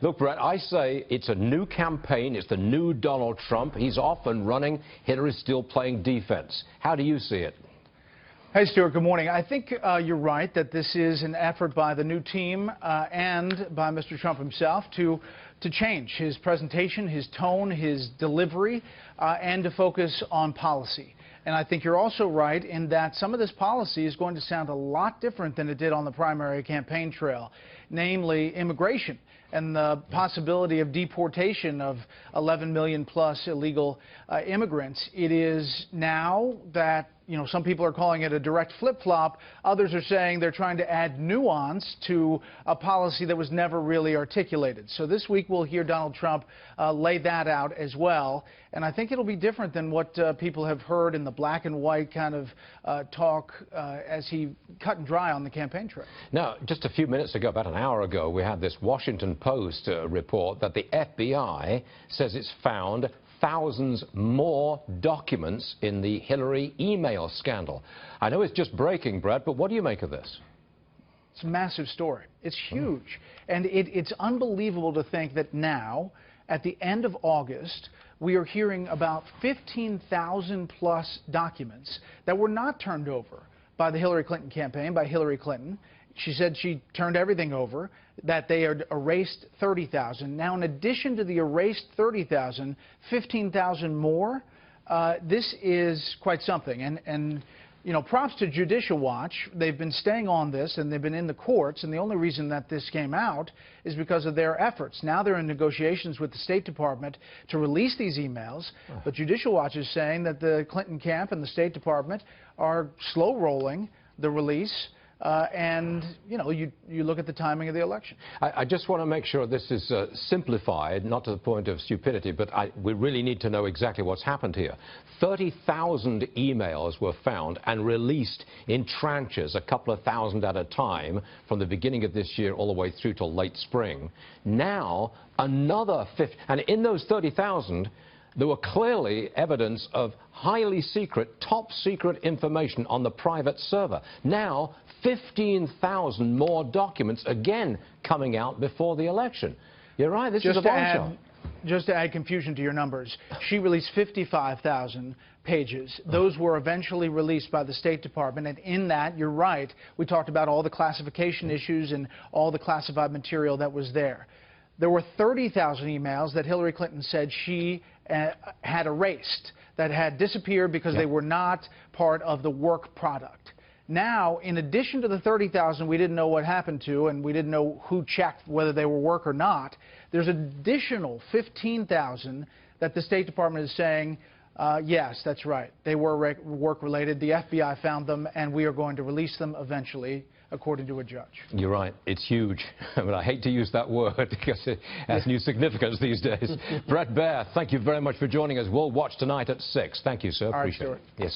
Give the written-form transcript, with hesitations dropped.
Look, Brett, I say it's a new campaign. It's the new Donald Trump. He's off and running. Hillary's still playing defense. How do you see it? Hey, Stuart, good morning. I think you're right that this is an effort by the new team and by Mr. Trump himself to change his presentation, his tone, his delivery, and to focus on policy. And I think you're also right in that some of this policy is going to sound a lot different than it did on the primary campaign trail, namely immigration and the possibility of deportation of 11 million plus illegal immigrants. It is now that, some people are calling it a direct flip-flop. Others are saying they're trying to add nuance to a policy that was never really articulated. So this week we'll hear Donald Trump lay that out as well. And I think it'll be different than what people have heard in the black and white kind of talk as he cut and dry on the campaign trail. Now, just a few minutes ago, about an hour ago, we had this Washington Post report that the FBI says it's found thousands more documents in the Hillary email scandal. I know it's just breaking, Brett, but what do you make of this? It's a massive story. It's huge. And it's unbelievable to think that now, at the end of August, we are hearing about 15,000 plus documents that were not turned over by the Hillary Clinton campaign, by Hillary Clinton. She said she turned everything over, that they had erased 30,000. Now, in addition to the erased 30,000, 15,000 more. This is quite something. And props to Judicial Watch. They've been staying on this, and they've been in the courts, and the only reason that this came out is because of their efforts. Now they're in negotiations with the State Department to release these emails, but Judicial Watch is saying that the Clinton camp and the State Department are slow-rolling the release. And, you look at the timing of the election. I just want to make sure this is simplified, not to the point of stupidity, but we really need to know exactly what's happened here. 30,000 emails were found and released in tranches, a couple of thousand at a time, from the beginning of this year all the way through till late spring. Now, another 50, and in those 30,000, there were clearly evidence of highly secret, top secret information on the private server. Now, 15,000 more documents again coming out before the election. You're right, this is a bombshell. Just to add confusion to your numbers, she released 55,000 pages. Those were eventually released by the State Department, and in that, you're right, we talked about all the classification issues and all the classified material that was there. There were 30,000 emails that Hillary Clinton said she had erased, that had disappeared because they were not part of the work product. Now, in addition to the 30,000 we didn't know what happened to, and we didn't know who checked whether they were work or not, there's an additional 15,000 that the State Department is saying, yes, that's right, they were work-related. The FBI found them, and we are going to release them eventually, according to a judge. You're right. It's huge. But I hate to use that word because it has new significance these days. Bret Baier, thank you very much for joining us. We'll watch tonight at 6. Thank you, sir. All right, appreciate it. Yes, sir.